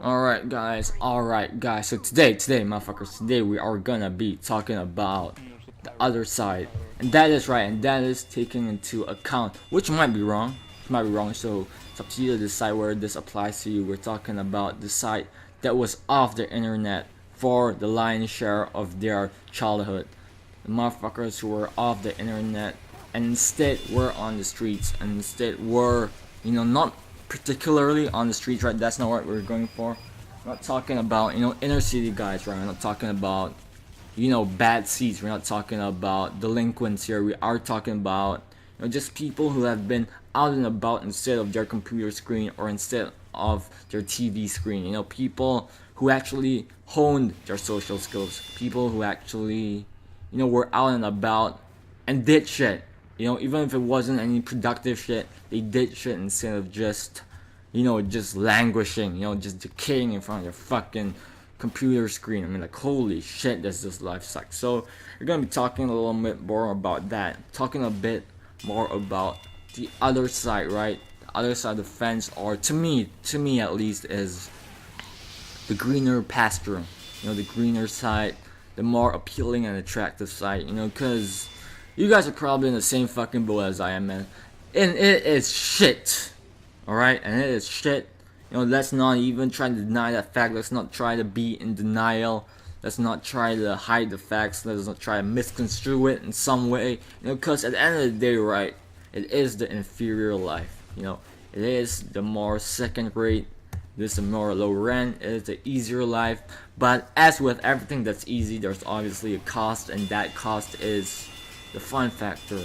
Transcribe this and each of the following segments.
Alright guys, so today motherfuckers, today we are gonna be talking about the other side. And that is right, and that is taking into account, which might be wrong, so it's up to you to decide where this applies to you. We're talking about the side that was off the internet for the lion's share of their childhood. The motherfuckers who were off the internet and instead were on the streets, and instead were, not particularly on the streets, right? That's not what we're going for. We're not talking about, inner city guys, right? We're not talking about, bad seats. We're not talking about delinquents here. We are talking about, just people who have been out and about instead of their computer screen or instead of their TV screen. People who actually honed their social skills. People who actually, were out and about and did shit. Even if it wasn't any productive shit, they did shit instead of just, just languishing, just decaying in front of your fucking computer screen. I mean, like, holy shit, does this life suck? So, we're gonna be talking a little bit more about that. Talking a bit more about the other side, right? The other side of the fence, or to me at least, is the greener pasture. The greener side, the more appealing and attractive side. Because you guys are probably in the same fucking boat as I am, man. And it is shit. Alright? And it is shit. Let's not even try to deny that fact. Let's not try to be in denial. Let's not try to hide the facts. Let's not try to misconstrue it in some way. Because at the end of the day, right, it is the inferior life. It is the more second rate. This is the more low rent. It is the easier life. But as with everything that's easy, there's obviously a cost. And that cost is the fun factor.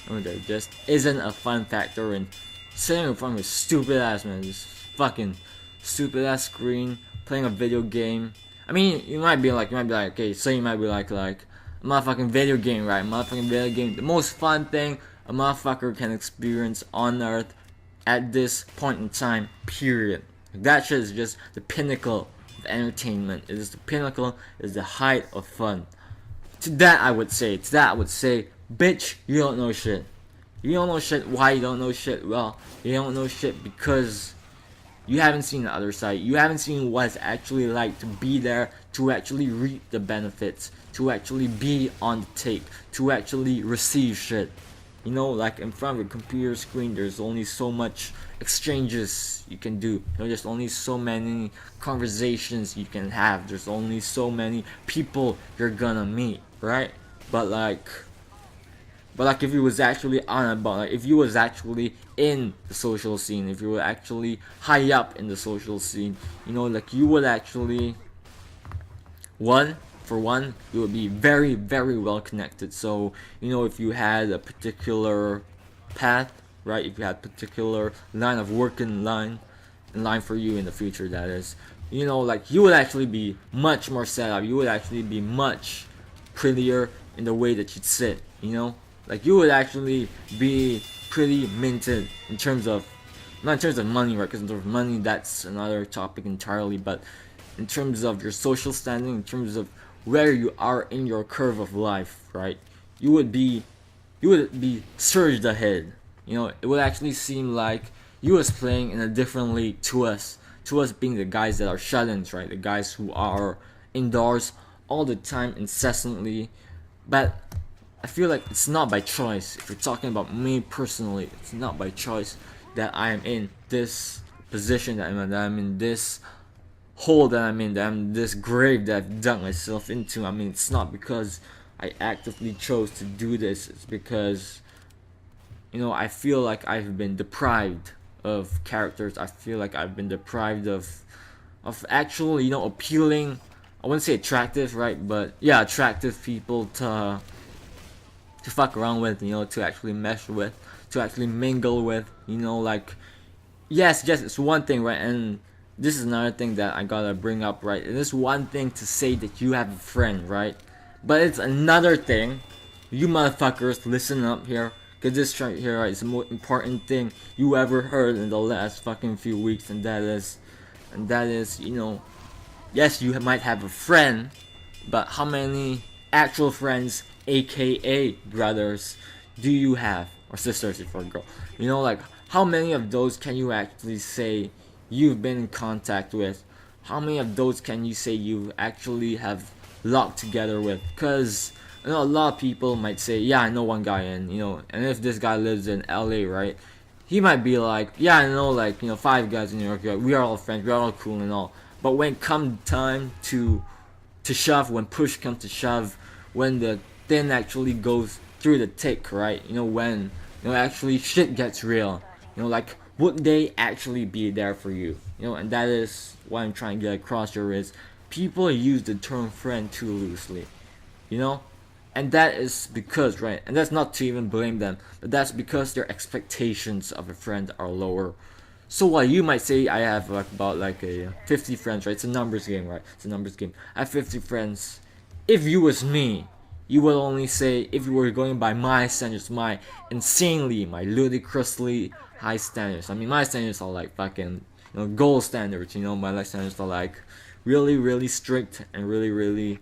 There just isn't a fun factor in sitting in front of a stupid ass, man, this fucking stupid ass screen, playing a video game. I mean, you might be like, okay, so you might be like a motherfucking video game, right? Motherfucking video game, the most fun thing a motherfucker can experience on earth at this point in time, period. That shit is just the pinnacle of entertainment. It is the pinnacle, it is the height of fun. To that I would say, bitch, you don't know shit. You don't know shit. Why you don't know shit? Well, you don't know shit because you haven't seen the other side. You haven't seen what it's actually like to be there, to actually reap the benefits, to actually be on the take, to actually receive shit. Like in front of a computer screen, there's only so much exchanges you can do. There's only so many conversations you can have. There's only so many people you're gonna meet, right? But if you was actually on about, like, if you was actually in the social scene, if you were actually high up in the social scene, you would actually, for one, you would be very, very well connected. So, if you had a particular path, right? If you had a particular line of work in line for you in the future, that is, you would actually be much more set up. You would actually be much prettier in the way that you'd sit, you would actually be pretty minted in terms of, not in terms of money, right? Because in terms of money, that's another topic entirely. But in terms of your social standing, in terms of where you are in your curve of life, right? You would be surged ahead. It would actually seem like you was playing in a different league to us. To us being the guys that are shut-ins, right? The guys who are indoors all the time, incessantly. But I feel like it's not by choice. If you're talking about me personally, it's not by choice that I am in this position, that I'm in this hole, that I'm in this grave that I've dug myself into. I mean, it's not because I actively chose to do this. It's because, I feel like I've been deprived of characters. I feel like I've been deprived of actual, appealing, I wouldn't say attractive, right? But yeah, attractive people to fuck around with, to actually mesh with, to actually mingle with, yes, it's one thing, right? And this is another thing that I gotta bring up, right? It is one thing to say that you have a friend, right? But it's another thing, you motherfuckers, listen up here, because this right here, right, is the most important thing you ever heard in the last fucking few weeks, and that is, yes, you might have a friend, but how many actual friends, aka brothers, do you have, or sisters if you're a girl? How many of those can you actually say you've been in contact with how many of those can you say you actually have locked together with? Because I know a lot of people might say, yeah, I know one guy, and and if this guy lives in LA, right, he might be like, yeah, I know, like, 5 guys in New York, we are all friends, we are all cool and all. But when come time to shove, when push comes to shove, when the thing actually goes through the tick, right? When actually shit gets real, like, would they actually be there for you? And that is what I'm trying to get across here is people use the term friend too loosely, you know? And that is because, right, and that's not to even blame them, but that's because their expectations of a friend are lower. So while you might say I have like about like a 50 friends, right? It's a numbers game, right? It's a numbers game. I have 50 friends. If you was me, you would only say, if you were going by my standards, my ludicrously high standards. I mean, my standards are like fucking gold standards. My life standards are like really, really strict and really, really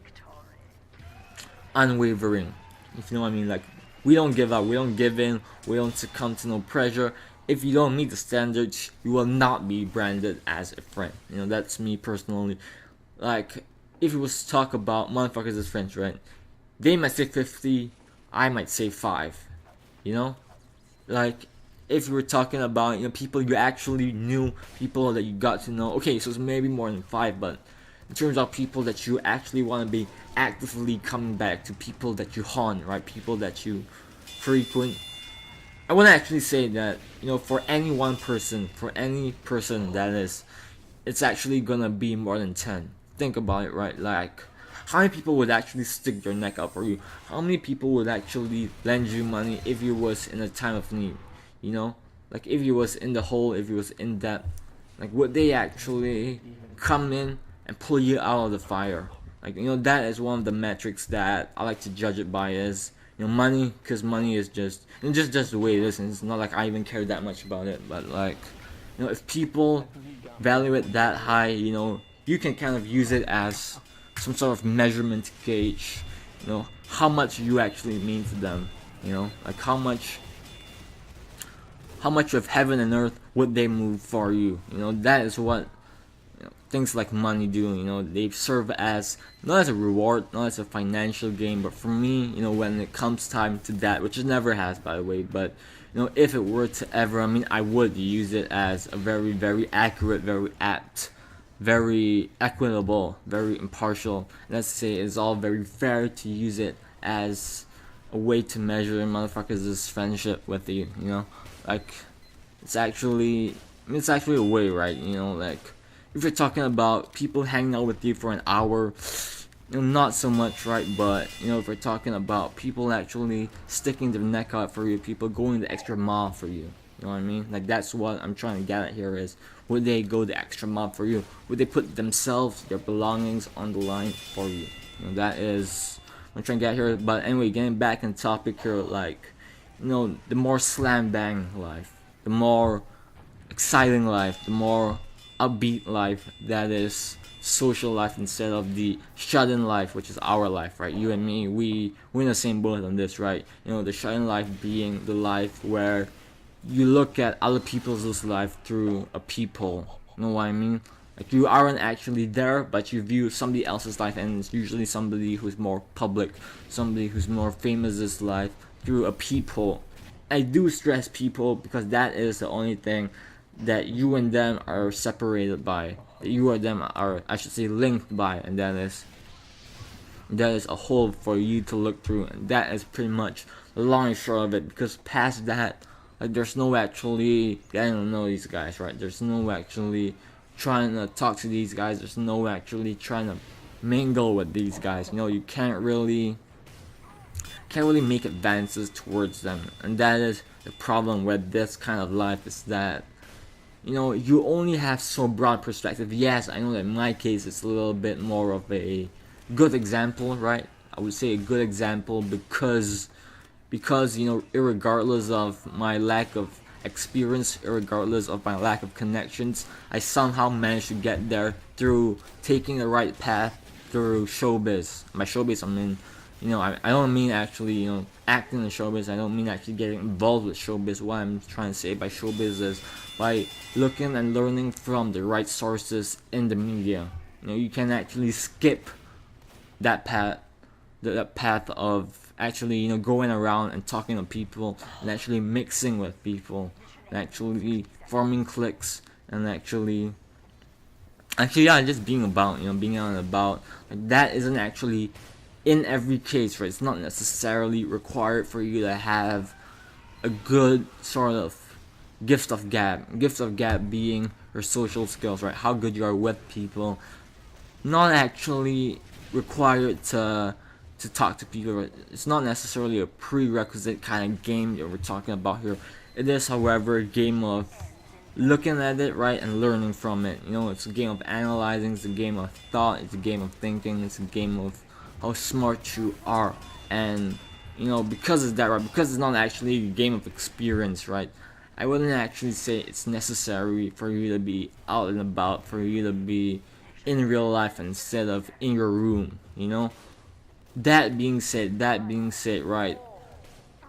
unwavering. If you know what I mean, like, we don't give up, we don't give in, we don't succumb to no pressure. If you don't meet the standards, you will not be branded as a friend. That's me personally. Like, if you was to talk about motherfuckers as friends, right? They might say 50, I might say 5. Like, if you were talking about people you actually knew, people that you got to know, okay, so it's maybe more than 5, but in terms of people that you actually want to be actively coming back to, people that you haunt, right? People that you frequent. I want to actually say that, for any one person, for any person that is, it's actually gonna be more than 10. Think about it, right? Like, how many people would actually stick their neck out for you? How many people would actually lend you money if you was in a time of need? Like, if you was in the hole, if you was in debt, like, would they actually come in and pull you out of the fire? Like, that is one of the metrics that I like to judge it by is, money, because money is just the way it is, and it's not like I even care that much about it, but like, if people value it that high, you can kind of use it as some sort of measurement gauge, how much you actually mean to them, like how much of heaven and earth would they move for you. That is what things like money do. They serve as not as a reward, not as a financial gain, but for me, when it comes time to that, which it never has, by the way, but if it were to ever, I mean, I would use it as a very, very accurate, very apt, very equitable, very impartial. Let's say it's all very fair to use it as a way to measure motherfuckers' friendship with you. Like, it's actually a way, right? Like, if you're talking about people hanging out with you for an hour, not so much, right? But if we're talking about people actually sticking their neck out for you, people going the extra mile for you, you know what I mean? Like, that's what I'm trying to get at here is, would they go the extra mile for you? Would they put themselves, their belongings on the line for you? That is what I'm trying to get here. But anyway, getting back on topic here, like, the more slam bang life, the more exciting life, the more upbeat life that is social life instead of the shut-in life, which is our life, right? You and me, we're in the same boat on this, right? The shut-in life being the life where you look at other people's life through a peephole. You know what I mean? Like, you aren't actually there, but you view somebody else's life, and it's usually somebody who's more public, somebody who's more famous' life through a peephole. I do stress people because that is the only thing that you and them are separated by, that you and them are, I should say, linked by, and that is a hole for you to look through, and that is pretty much the long and short of it. Because past that, like, there's no actually getting to know these guys, right? There's no actually trying to talk to these guys. There's no actually trying to mingle with these guys. You can't really make advances towards them, and that is the problem with this kind of life, is that you only have so broad perspective. Yes, I know that in my case it's a little bit more of a good example, right? I would say a good example because irregardless of my lack of experience, irregardless of my lack of connections, I somehow managed to get there through taking the right path through showbiz. My showbiz, I mean, I don't mean actually, acting in showbiz. I don't mean actually getting involved with showbiz. What I'm trying to say by showbiz is by looking and learning from the right sources in the media. You know, you can actually skip that path, that path of actually, you know, going around and talking to people and actually mixing with people and actually forming cliques and actually yeah, just being about, you know, being out and about. Like, that isn't actually in every case, right? It's not necessarily required for you to have a good sort of gift of gab. Gift of gab being your social skills, right? How good you are with people. Not actually required to talk to people. Right? It's not necessarily a prerequisite kind of game that we're talking about here. It is, however, a game of looking at it, right, and learning from it. You know, it's a game of analyzing, it's a game of thought, it's a game of thinking, it's a game of how smart you are. And, you know, because of that, right, because it's not actually a game of experience, right, I wouldn't actually say it's necessary for you to be out and about, for you to be in real life instead of in your room, you know. That being said, right,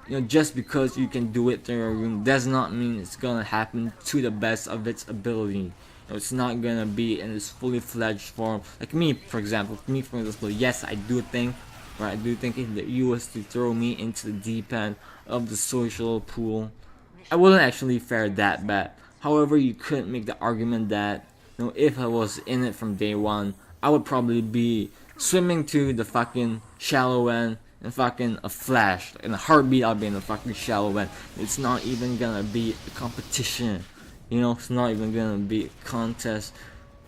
you know, just because you can do it in your room does not mean it's gonna happen to the best of its ability. You know, it's not gonna be in this fully fledged form. Like me, for example, yes, I do think, right, I do think if you was to throw me into the deep end of the social pool, I wouldn't actually fare that bad. However, you couldn't make the argument that, you know, if I was in it from day one, I would probably be swimming to the fucking shallow end in fucking a flash. In a heartbeat, I'll be in the fucking shallow end. It's not even gonna be a competition. You know, it's not even gonna be a contest,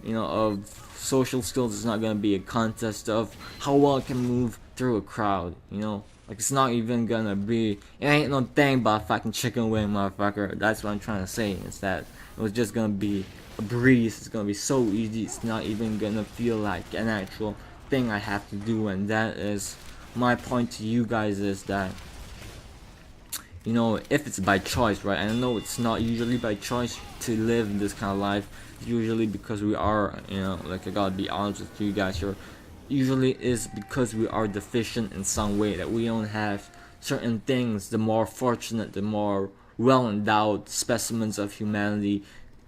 you know, of social skills. It's not gonna be a contest of how well I can move through a crowd, you know. Like, it's not even gonna be, it ain't no thing but fucking chicken wing, motherfucker. That's what I'm trying to say, is that it was just gonna be a breeze. It's gonna be so easy, it's not even gonna feel like an actual thing I have to do. And that is my point to you guys, is that, you know, if it's by choice, right, and I know it's not usually by choice to live this kind of life, usually because we are, you know, like, I gotta be honest with you guys here, usually is because we are deficient in some way, that we don't have certain things the more fortunate, the more well endowed specimens of humanity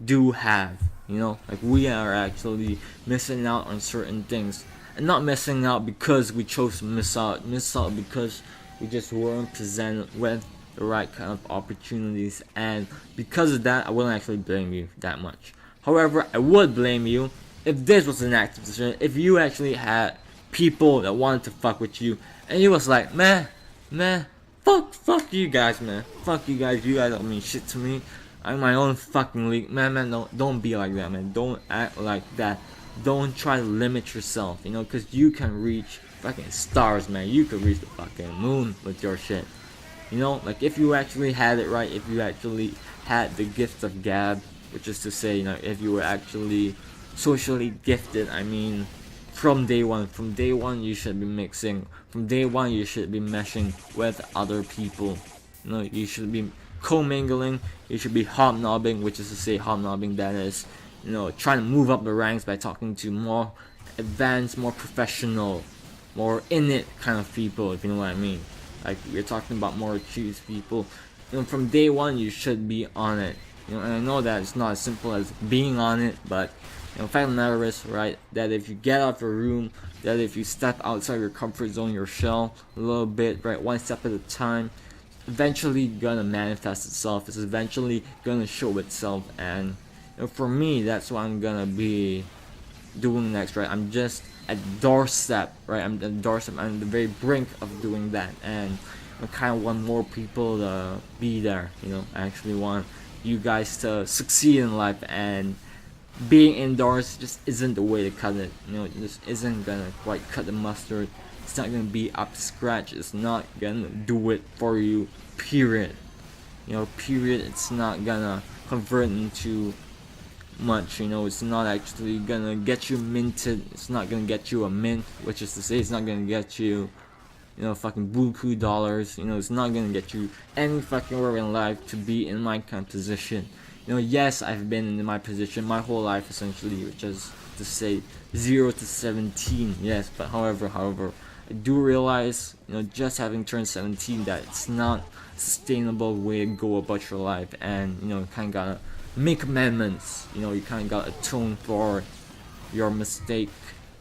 do have. You know, like, we are actually missing out on certain things, and not missing out because we chose to miss out because we just weren't presented with the right kind of opportunities. And because of that, I wouldn't actually blame you that much. However, I would blame you if this was an active decision, if you actually had people that wanted to fuck with you, and you was like, man, fuck you guys, man, fuck you guys don't mean shit to me, I'm my own fucking league, man, don't be like that, man, don't act like that, don't try to limit yourself, you know, because you can reach fucking stars, man, you could reach the fucking moon with your shit, you know, like, if you actually had it right, if you actually had the gift of gab, which is to say, you know, if you were actually socially gifted, I mean, from day one you should be mixing, from day one you should be meshing with other people, you know, you should be commingling, you should be hobnobbing, which is to say, hobnobbing, that is, you know, trying to move up the ranks by talking to more advanced, more professional, more in it kind of people, if you know what I mean. Like, we're talking about more achieved people, you know, from day one you should be on it, you know, and I know that it's not as simple as being on it, but, you know, fact of the matter is, right, that if you get out of your room, that if you step outside your comfort zone, your shell, a little bit, right, one step at a time, eventually gonna manifest itself. It's eventually gonna show itself. And, you know, for me, that's what I'm gonna be doing next, right? I'm just at doorstep, right? I'm at the doorstep. I'm at the very brink of doing that, and I kind of want more people to be there. You know, I actually want you guys to succeed in life, and being indoors just isn't the way to cut it. You know, it just isn't gonna quite cut the mustard. It's not gonna be up to scratch. It's not gonna do it for you. Period. You know, period. It's not gonna convert into much. You know, it's not actually gonna get you minted. It's not gonna get you a mint, which is to say, it's not gonna get you, you know, fucking buku dollars. You know, it's not gonna get you any fucking where in life to be in my kind of position. You know, yes, I've been in my position my whole life essentially, which is to say 0 to 17. Yes, but however, I do realize, you know, just having turned 17, that it's not a sustainable way to go about your life, and, you know, you kind of gotta make amendments. You know, you kind of gotta atone for your mistake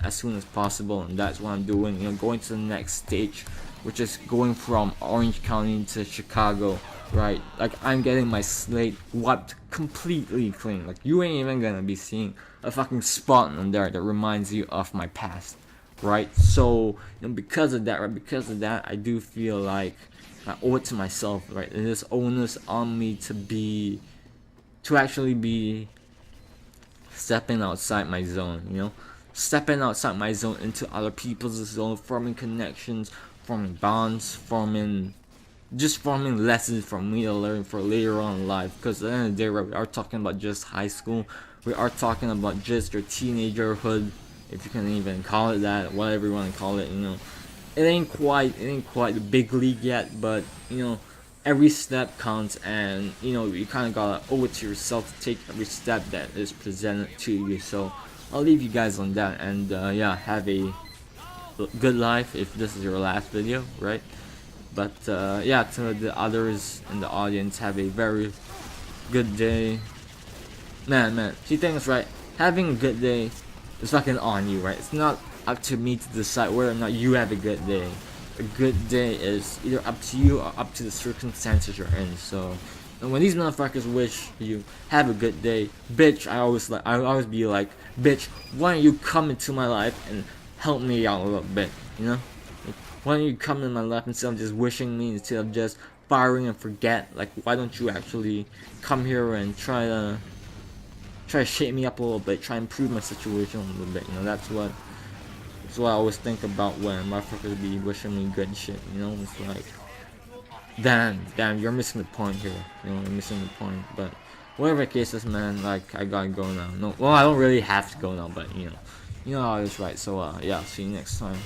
as soon as possible, and that's what I'm doing. You know, going to the next stage, which is going from Orange County to Chicago, right? Like, I'm getting my slate wiped completely clean. Like, you ain't even gonna be seeing a fucking spot on there that reminds you of my past, right? So, you know, because of that, right? Because of that, I do feel like I owe it to myself, right? It is onus on me to actually be stepping outside my zone, you know? Stepping outside my zone into other people's zone, forming connections, forming bonds, forming lessons for me to learn for later on in life. Because at the end of the day, right, we are talking about just high school. We are talking about just your teenagerhood, if you can even call it that, whatever you want to call it, you know. It ain't quite the big league yet, but you know, every step counts, and you know, you kind of gotta owe it to yourself to take every step that is presented to you. So I'll leave you guys on that, and yeah, have a good life if this is your last video, right? But yeah, to the others in the audience, have a very good day. Man, see things, right? Having a good day is fucking on you, right? It's not up to me to decide whether or not you have a good day. A good day is either up to you or up to the circumstances you're in. So, and when these motherfuckers wish you have a good day, bitch, I always be like, bitch, why don't you come into my life and help me out a little bit, you know? Like, why don't you come in my life instead of just wishing me, instead of just firing and forget? Like, why don't you actually come here and try to shape me up a little bit, try and improve my situation a little bit, you know? That's what I always think about when motherfuckers be wishing me good shit, you know? It's like, damn, you're missing the point here, you know, you're missing the point. But whatever the case is, man, like, I gotta go now. No, well, I don't really have to go now, but you know how it is, right? So yeah, see you next time.